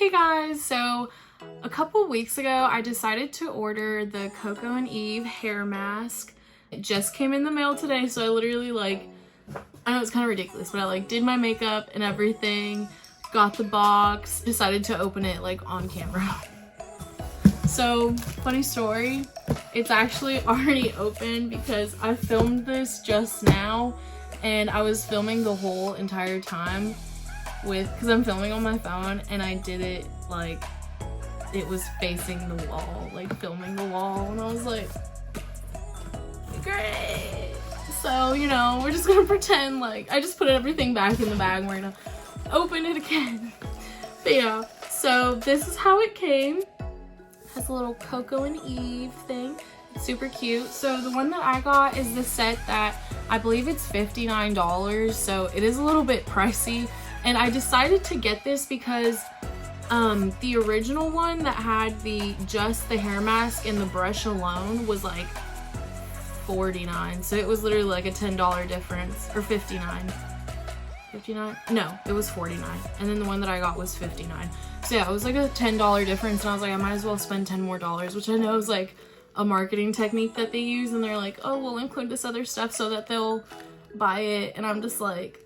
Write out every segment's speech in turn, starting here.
Hey guys, so a couple weeks ago I decided to order the Coco Eve hair mask. It just came in the mail today, so I literally I know it's kind of ridiculous, but I did my makeup and everything, got the box, decided to open it on camera. So funny story, it's actually already open because I filmed this just now and I was filming the whole entire time because I'm filming on my phone, and I did it it was facing the wall, filming the wall, and I was like, great. So, you know, we're just gonna pretend I just put everything back in the bag and we're gonna open it again. But yeah, so this is how it came. It has a little Coco Eve thing. It's super cute. So the one that I got is the set that I believe it's $59, so it is a little bit pricey. And I decided to get this because the original one that had just the hair mask and the brush alone was $49. So it was literally a $10 difference, or $59. $59? No, it was $49. And then the one that I got was $59. So yeah, it was a $10 difference, and I was like, I might as well spend $10 more, which I know is a marketing technique that they use, and they're like, oh, we'll include this other stuff so that they'll buy it. And I'm just like,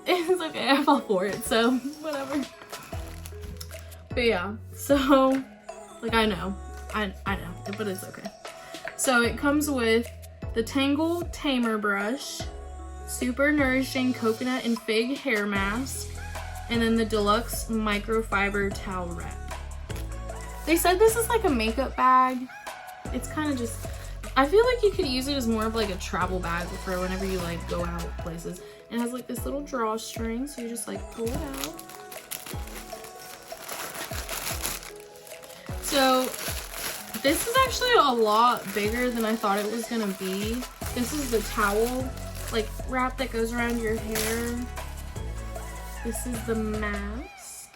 it's okay, I fall for it, so whatever. But yeah, so I know, but it's okay. So it comes with the Tangle Tamer brush, super nourishing coconut and fig hair mask, and then the deluxe microfiber towel wrap. They said this is a makeup bag. It's kind of just, I feel you could use it as more of a travel bag for whenever you go out places. It has this little drawstring, so you just pull it out. So this is actually a lot bigger than I thought it was gonna be. This is the towel wrap that goes around your hair. This is the mask.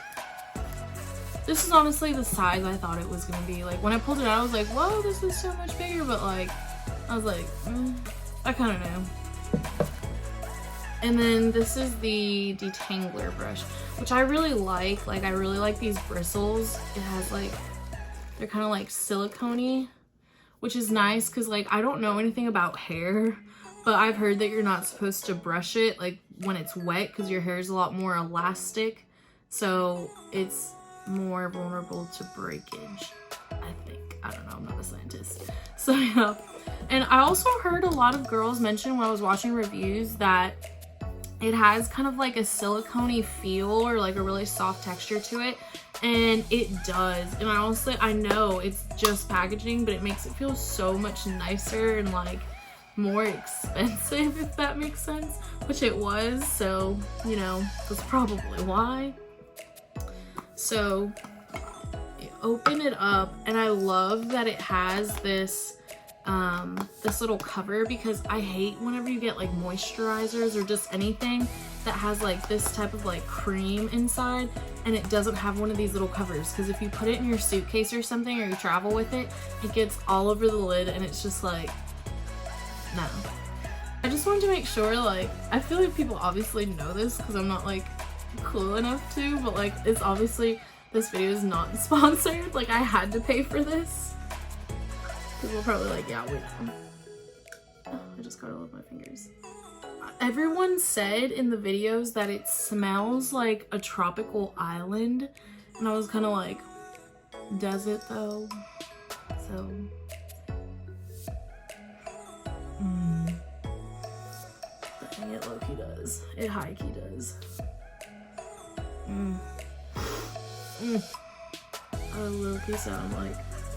This is honestly the size I thought it was gonna be. When I pulled it out, I was like, whoa, this is so much bigger, but I was like, I kind of knew. And then this is the detangler brush, which I really like. I really like these bristles. It has they're kind of silicone-y, which is nice because I don't know anything about hair, but I've heard that you're not supposed to brush it when it's wet because your hair is a lot more elastic, so it's more vulnerable to breakage, I think. I don't know, I'm not a scientist. So yeah. And I also heard a lot of girls mention when I was watching reviews that it has kind of a silicone-y feel, or a really soft texture to it, and it does. And I know it's just packaging, but it makes it feel so much nicer and more expensive, if that makes sense, which it was. So, you know, that's probably why. So you open it up, and I love that it has this this little cover, because I hate whenever you get moisturizers or just anything that has this type of cream inside and it doesn't have one of these little covers, because if you put it in your suitcase or something, or you travel with it, it gets all over the lid, and it's just no. I just wanted to make sure, I feel people obviously know this because I'm not cool enough to, but it's obviously, this video is not sponsored. I had to pay for this. People are probably yeah, we know. Oh, I just got all of my fingers. Everyone said in the videos that it smells like a tropical island, and I was kind of does it though? So I think it low-key does. It high-key does. I low-key sound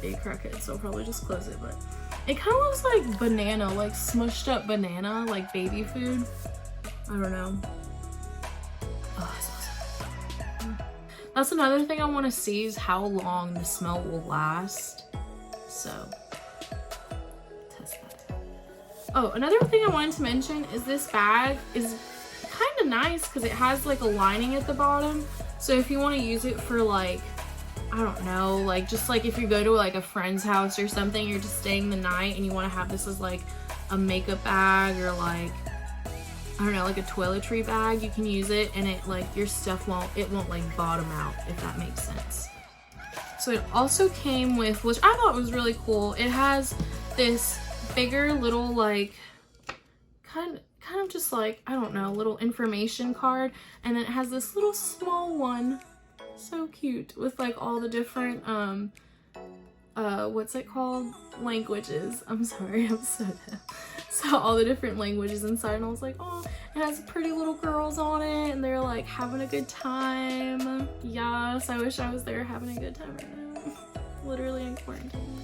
a crackhead, so I'll probably just close it, but it kind of looks like banana, smushed up banana, baby food. I don't know. Oh, it smells so good. That's another thing I want to see, is how long the smell will last. So, test that. Oh, another thing I wanted to mention is this bag is kind of nice because it has a lining at the bottom. So if you want to use it for I don't know, just if you go to a friend's house or something, you're just staying the night and you want to have this as a makeup bag, or I don't know, like a toiletry bag, you can use it and it like your stuff won't like bottom out, if that makes sense. So it also came with, which I thought was really cool, it has this bigger little like kind of just like, I don't know, little information card, and then it has this little small one, so cute, with like all the different what's it called, languages. I'm sorry, I'm so deaf. So all the different languages inside, and I was like, oh, it has pretty little girls on it and they're like having a good time. Yes, I wish I was there having a good time right now, literally in quarantine.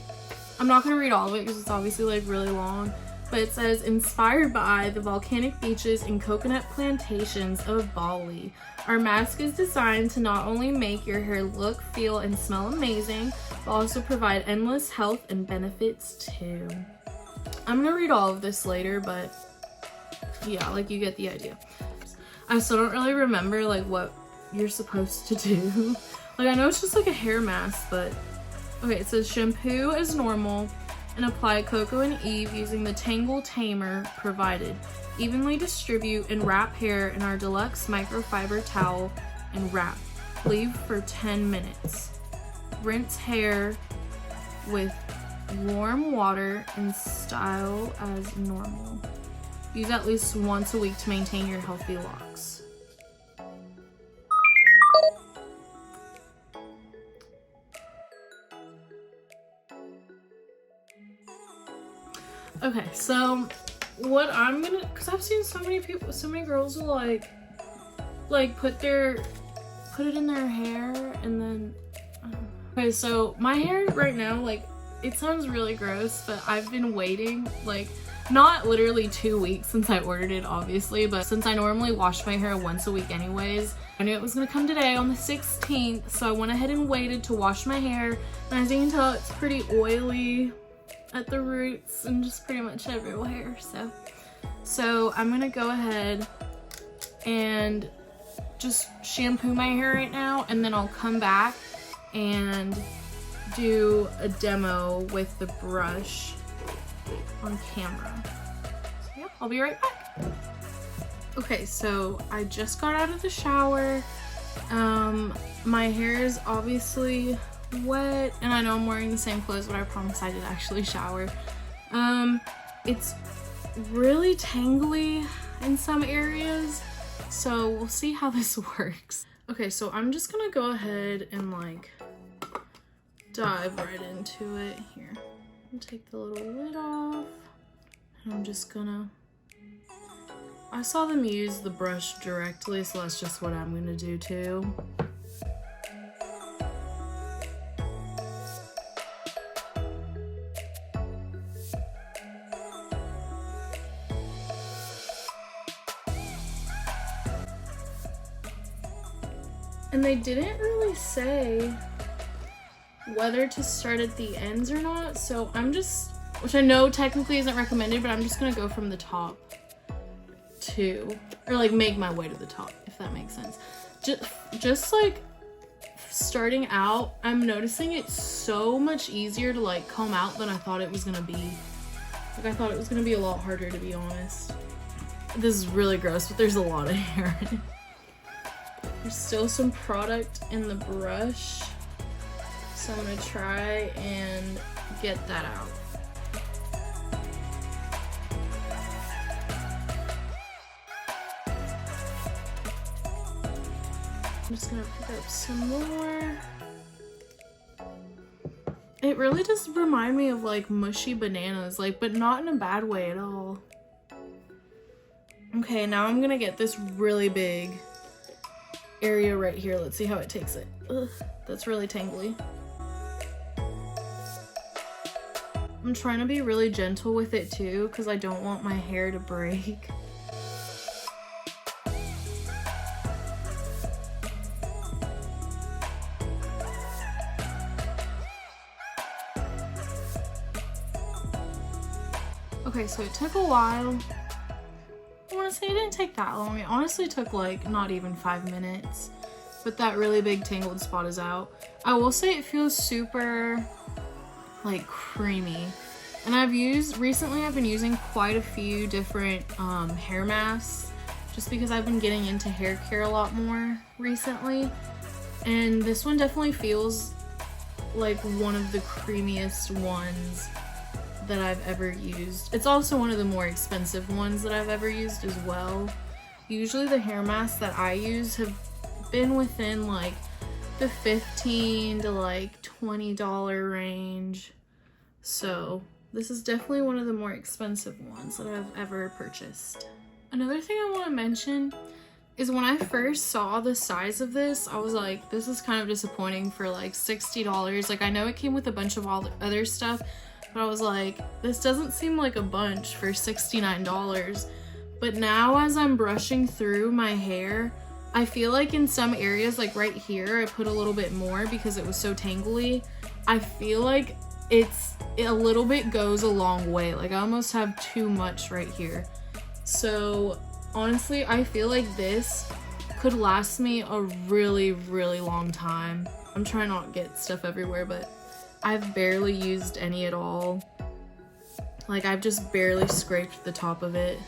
I'm not gonna read all of it because it's obviously like really long, but it says, inspired by the volcanic beaches and coconut plantations of Bali, our mask is designed to not only make your hair look, feel, and smell amazing, but also provide endless health and benefits too. I'm gonna read all of this later, but yeah, like you get the idea. I still don't really remember like what you're supposed to do. Like I know it's just like a hair mask, but okay, it says shampoo as normal and apply Coco and Eve using the Tangle Tamer provided. Evenly distribute and wrap hair in our deluxe microfiber towel and wrap. Leave for 10 minutes. Rinse hair with warm water and style as normal. Use at least once a week to maintain your healthy locks. Okay, so what I'm gonna, because I've seen so many people, so many girls will like put it in their hair and then okay, so my hair right now, like, it sounds really gross, but I've been waiting like not literally 2 weeks since I ordered it, obviously, but since I normally wash my hair once a week anyways, I knew it was gonna come today on the 16th, so I went ahead and waited to wash my hair, and as you can tell, it's pretty oily at the roots and just pretty much everywhere. So I'm gonna go ahead and just shampoo my hair right now, and then I'll come back and do a demo with the brush on camera. So yeah, I'll be right back. Okay, so I just got out of the shower. My hair is obviously wet, and I know I'm wearing the same clothes, but I promise I did actually shower. It's really tangly in some areas, so we'll see how this works. Okay, so I'm just gonna go ahead and like dive right into it here. I'll take the little lid off, and I'm just gonna, I saw them use the brush directly, so that's just what I'm gonna do too. And they didn't really say whether to start at the ends or not, so I'm just, which I know technically isn't recommended, but I'm just gonna go from the top to, or like make my way to the top, if that makes sense. Just like starting out, I'm noticing it's so much easier to like comb out than I thought it was gonna be. Like I thought it was gonna be a lot harder, to be honest. This is really gross, but there's a lot of hair in it. There's still some product in the brush, so I'm gonna try and get that out. I'm just gonna pick up some more. It really does remind me of like mushy bananas, like, but not in a bad way at all. Okay, now I'm gonna get this really big area right here. Let's see how it takes it. Ugh, that's really tangly. I'm trying to be really gentle with it too, because I don't want my hair to break. Okay, so it took a while. I want to say it didn't take that long. It honestly took like not even 5 minutes, but that really big tangled spot is out. I will say it feels super like creamy, and recently I've been using quite a few different hair masks, just because I've been getting into hair care a lot more recently. And this one definitely feels like one of the creamiest ones that I've ever used. It's also one of the more expensive ones that I've ever used as well. Usually the hair masks that I use have been within like the $15 to like $20 range. So this is definitely one of the more expensive ones that I've ever purchased. Another thing I want to mention is when I first saw the size of this, I was like, this is kind of disappointing for like $60. Like, I know it came with a bunch of all the other stuff, but I was like, this doesn't seem like a bunch for $69. But now as I'm brushing through my hair, I feel like in some areas, like right here, I put a little bit more because it was so tangly. I feel like it a little bit goes a long way. Like, I almost have too much right here. So honestly, I feel like this could last me a really, really long time. I'm trying not to get stuff everywhere, but I've barely used any at all. Like, I've just barely scraped the top of it.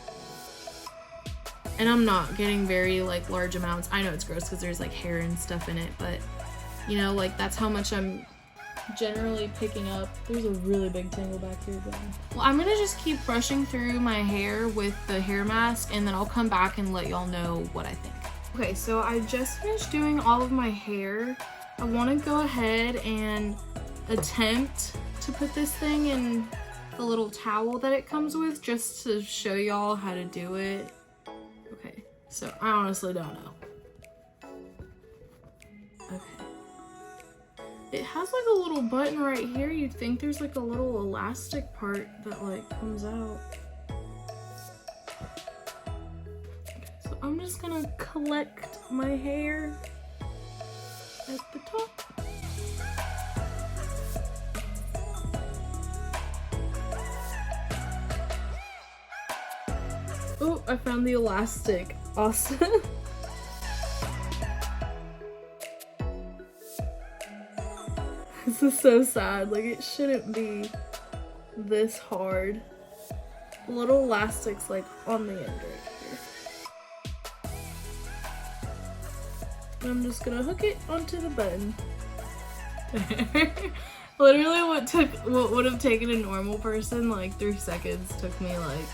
And I'm not getting very like large amounts. I know it's gross because there's like hair and stuff in it, but you know, like that's how much I'm generally picking up. There's a really big tangle back here again. Well, I'm gonna just keep brushing through my hair with the hair mask, and then I'll come back and let y'all know what I think. Okay, so I just finished doing all of my hair. I want to go ahead and attempt to put this thing in the little towel that it comes with, just to show y'all how to do it. Okay, so I honestly don't know. Okay. It has like a little button right here. You'd think there's like a little elastic part that like comes out. Okay, so I'm just gonna collect my hair at the top. Oh, I found the elastic. Awesome. This is so sad. Like, it shouldn't be this hard. The little elastic's like on the end right here. And I'm just gonna hook it onto the button. Literally what would have taken a normal person like 3 seconds took me like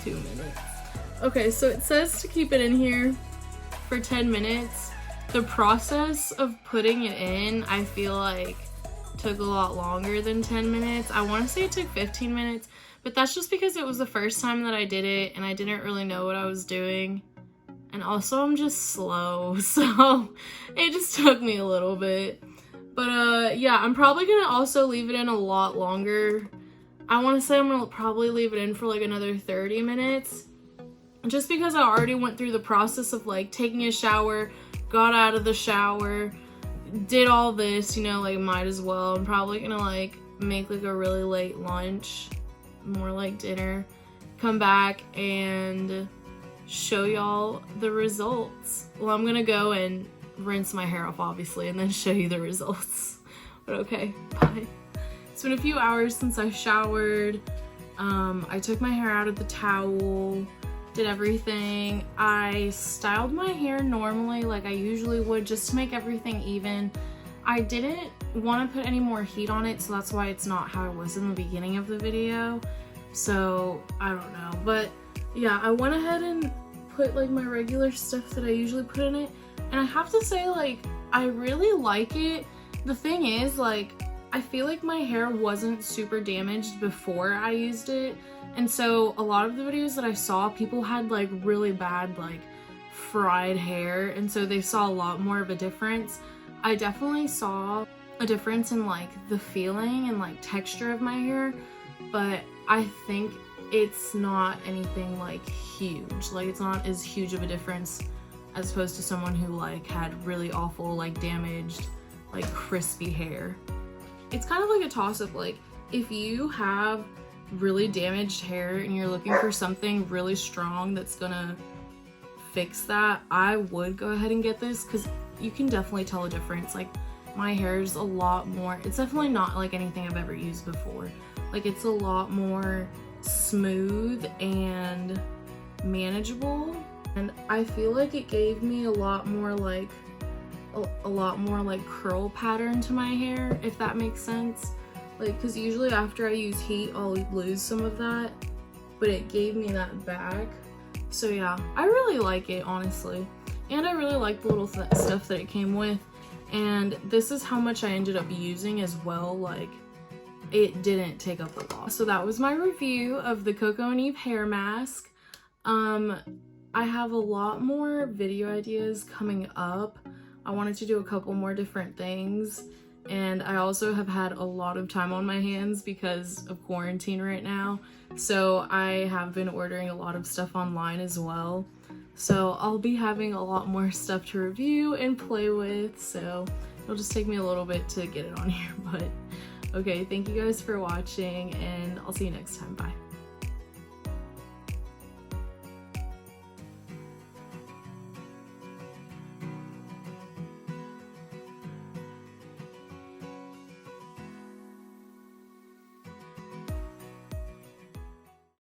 2 minutes. Okay, so it says to keep it in here for 10 minutes. The process of putting it in, I feel like, took a lot longer than 10 minutes. I want to say it took 15 minutes, but that's just because it was the first time that I did it and I didn't really know what I was doing. And also I'm just slow, so it just took me a little bit. But yeah, I'm probably gonna also leave it in a lot longer. I want to say I'm gonna probably leave it in for like another 30 minutes. Just because I already went through the process of like taking a shower, got out of the shower, did all this, you know, like might as well. I'm probably gonna like make like a really late lunch, more like dinner, come back and show y'all the results. Well, I'm gonna go and rinse my hair off obviously and then show you the results. But okay, bye. It's been a few hours since I showered. I took my hair out of the towel, did everything. I styled my hair normally like I usually would just to make everything even. I didn't want to put any more heat on it, so that's why it's not how it was in the beginning of the video. So I don't know, but yeah, I went ahead and put like my regular stuff that I usually put in it, and I have to say, like, I really like it. The thing is, like, I feel like my hair wasn't super damaged before I used it, and so a lot of the videos that I saw, people had like really bad like fried hair, and so they saw a lot more of a difference. I definitely saw a difference in like the feeling and like texture of my hair, but I think it's not anything like huge. Like, it's not as huge of a difference as opposed to someone who like had really awful like damaged like crispy hair. It's kind of like a toss-up. Like, if you have really damaged hair and you're looking for something really strong that's gonna fix that, I would go ahead and get this because you can definitely tell a difference. Like, my hair is a lot more, it's definitely not like anything I've ever used before. Like, it's a lot more smooth and manageable, and I feel like it gave me a lot more like curl pattern to my hair, if that makes sense. Like, because usually after I use heat I'll lose some of that, but it gave me that back. So yeah, I really like it, honestly. And I really like the little stuff that it came with. And this is how much I ended up using as well. Like, it didn't take up a lot. So that was my review of the Coco Eve hair mask. I have a lot more video ideas coming up. I wanted to do a couple more different things. And I also have had a lot of time on my hands because of quarantine right now. So I have been ordering a lot of stuff online as well. So I'll be having a lot more stuff to review and play with. So it'll just take me a little bit to get it on here. But okay, thank you guys for watching, and I'll see you next time. Bye.